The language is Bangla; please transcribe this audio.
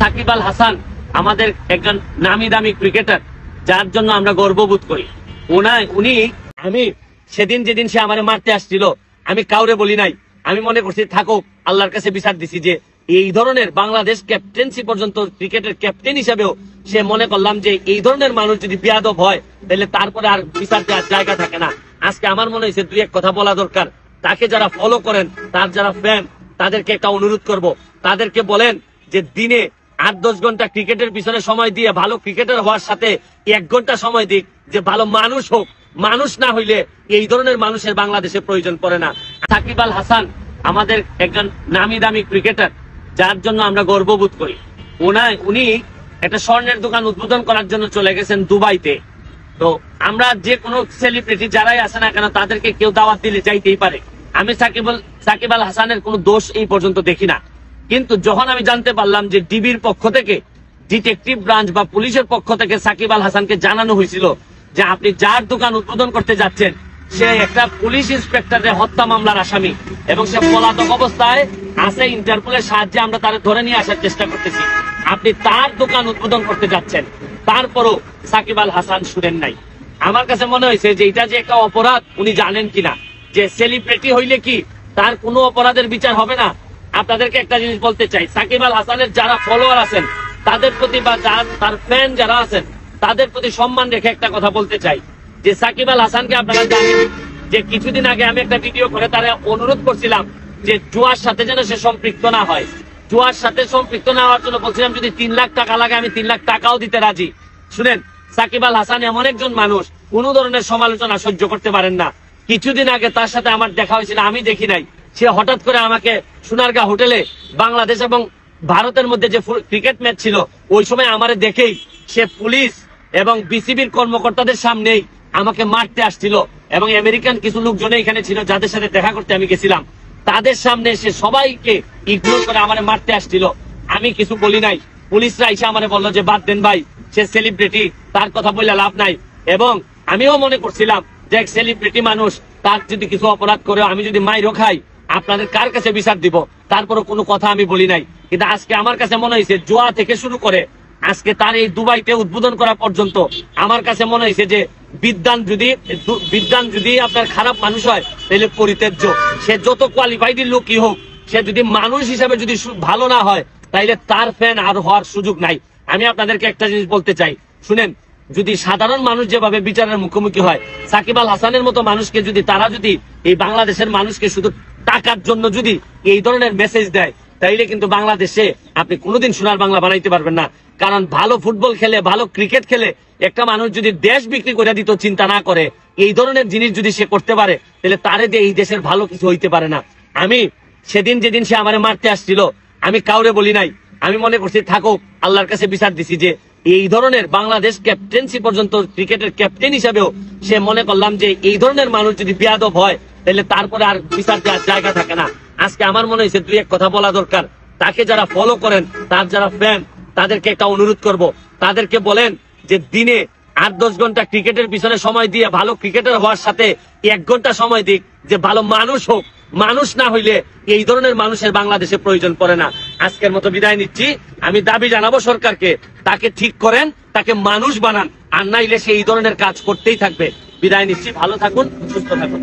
সাকিব আল হাসান আমাদের একজন নামি দামি ক্রিকেটার, যার জন্য আমরা গর্ববোধ করি। উনি আমি সেদিন যেদিন সে আমারে মারতে আসছিল, আমি কাউরে বলি নাই। আমি মনে করছি থাকুক, আল্লাহর কাছে বিচার দিছি যে এই ধরনের বাংলাদেশ ক্যাপ্টেন্সি পর্যন্ত ক্রিকেটের ক্যাপ্টেন হিসেবেও সে মনে করলাম যে এই ধরনের মানুষ যদি বেয়াদব হয় তাহলে তারপরে আর বিচার দেওয়ার জায়গা থাকে না। আজকে আমার মনে হয়েছে দুই এক কথা বলা দরকার। তাকে যারা ফলো করেন, তার যারা ফ্যান, তাদেরকে একটা অনুরোধ করব, তাদেরকে বলেন যে দিনে 8-10 ঘন্টা ক্রিকেটের পিছনে সময় দিয়ে ভালো ক্রিকেটার হওয়ার সাথে 1 ঘন্টা সময় দিক, যে ভালো মানুষ হোক। মানুষ না হইলে এই ধরনের মানুষের বাংলাদেশে প্রয়োজন পড়ে না। সাকিব আল হাসান আমাদের একজন নামি দামি ক্রিকেটার, যার জন্য আমরা গর্ববোধ করি। উনি একটা স্বর্ণের দোকান উদ্বোধন করার জন্য চলে গেছেন দুবাইতে। তো আমরা যে কোনো সেলিব্রিটি যারাই আসে না কেন, তাদেরকে কেউ দাওয়াত দিলে যাইতেই পারে। আমি সাকিব আল হাসানের কোনো দোষ এই পর্যন্ত দেখি না। কিন্তু যখন আমি জানতে পারলাম যে ডিবির পক্ষ থেকে, ডিটেকটিভ ব্রাঞ্চ বা পুলিশের পক্ষ থেকে সাকিব আল হাসানকে জানানো হয়েছিল যে আপনি যার দোকান উদ্বোধন করতে যাচ্ছেন সে একটা পুলিশ ইন্সপেক্টরের হত্যা মামলার আসামি এবং সে পলাতক অবস্থায় আছে, ইন্টারপোলের সাহায্যে আমরা তার ধরে নিয়ে আসার চেষ্টা করতেছি। আপনি তার দোকান উদ্বোধন করতে যাচ্ছেন, তারপরও সাকিব আল হাসান শুনেন নাই। আমার কাছে মনে হয়েছে যে এটা যে একটা অপরাধ, উনি জানেন কিনা যে সেলিব্রিটি হইলে কি তার কোনো অপরাধের বিচার হবে না। আপনাদেরকে একটা জিনিস বলতে চাই, সাকিব আল হাসানের যারা ফলোয়ার আছেন তাদের প্রতি বা তার ফ্যান যারা আছেন তাদের প্রতি সম্মান রেখে একটা কথা বলতে চাই যে সাকিব আল হাসানকে আপনারা জানেন যে কিছুদিন আগে আমি একটা ভিডিও করে তারা অনুরোধ করছিলাম যে জুয়ার সাথে যেন সে সম্পৃক্ত না হয়। জুয়ার সাথে সম্পৃক্ত না হওয়ার জন্য বলছিলাম যদি 3 লাখ টাকা লাগে আমি 3 লাখ টাকাও দিতে রাজি। শুনেন, সাকিব আল হাসান এমন একজন মানুষ, কোন ধরনের সমালোচনা সহ্য করতে পারেন না। কিছুদিন আগে তার সাথে আমার দেখা হয়েছিল, আমি দেখি নাই। সে হঠাৎ করে আমাকে সোনারগাঁ হোটেলে বাংলাদেশ এবং ভারতের মধ্যে যে ক্রিকেট ম্যাচ ছিল ওই সময় আমারে দেখেই সে পুলিশ এবং বিসিবির কর্মকর্তাদের সামনেই আমাকে মারতে আসছিল এবং আমেরিকান কিছু লোকজন এখানে ছিল যাদের সাথে দেখা করতে আমি গেছিলাম, তাদের সামনে সে সবাইকে ইগনোর করে আমারে মারতে আসছিল। আমি কিছু বলি নাই। পুলিশরা এসে আমারে বললো যে বাদ দেন ভাই, সে সেলিব্রিটি, তার কথা বললে লাভ নাই। এবং আমিও মনে করছিলাম যে এক সেলিব্রিটি মানুষ, তার যদি কিছু অপরাধ করে আমি যদি মাইরও খাই আপনাদের কার কাছে বিচার দিব, তারপরও কোনো কথা আমি বলি নাই। কিন্তু আজকে আমার কাছে মনে হয়েছে জুয়া থেকে শুরু করে আজকে তার এই দুবাইতে উদ্বোধন করা পর্যন্ত আমার কাছে মনে হয়েছে যে বিদ্যান যদি আপনার খারাপ মানুষ হয় তাহলে পরিত্যাজ্য। সে যত কোয়ালিফাইড লোকই হোক, সে যদি মানুষ হিসাবে যদি ভালো না হয় তাইলে তার ফ্যান আর হওয়ার সুযোগ নাই। আমি আপনাদেরকে একটা জিনিস বলতে চাই, শুনেন, যদি সাধারণ মানুষ যেভাবে বিচারের মুখোমুখি হয়, সাকিব আল হাসানের মতো মানুষকে যদি তারা যদি এই বাংলাদেশের মানুষকে শুধু টাকার জন্য যদি এই ধরনের মেসেজ দেয়, তাইলে কিন্তু বাংলাদেশে আপনি কোনোদিন সোনার বাংলা বানাইতে পারবেন না। কারণ ভালো ফুটবল খেলে, ভালো ক্রিকেট খেলে একটা মানুষ যদি দেশ বিক্রি করে দিত চিন্তা না করে, এই ধরনের জিনিস যদি সে করতে পারে তাহলে তারে দিয়ে এই দেশের ভালো কিছু হইতে পারে না। আমি সেদিন যেদিন সে আমারে মারতে আসছিল, আমি কাউরে বলি নাই। আমি মনে করছি থাকুক, আল্লাহর কাছে বিচার দিছি যে এই ধরনের বাংলাদেশ ক্যাপ্টেন্সি পর্যন্ত ক্রিকেটের ক্যাপ্টেন হিসেবেও সে মনে করলাম যে এই ধরনের মানুষ যদি বেয়াদব হয় তাহলে তারপরে আর বিচার দেওয়ার জায়গা থাকে না। আজকে আমার মনে হয়েছে দুই এক কথা বলা দরকার। তাকে যারা ফলো করেন, তার যারা ফ্যান, তাদেরকে একটা অনুরোধ করব, তাদেরকে বলেন যে দিনে 8-10 ঘন্টা ক্রিকেটের পিছনে সময় দিয়ে ভালো ক্রিকেটার হওয়ার সাথে 1 ঘন্টা সময় দিক, যে ভালো মানুষ হোক। মানুষ না হইলে এই ধরনের মানুষের বাংলাদেশে প্রয়োজন পড়ে না। আজকের মতো বিদায় নিচ্ছি। আমি দাবি জানাবো সরকারকে, তাকে ঠিক করেন, তাকে মানুষ বানান, আর নাইলে সে এই ধরনের কাজ করতেই থাকবে। বিদায় নিচ্ছি, ভালো থাকুন, সুস্থ থাকুন।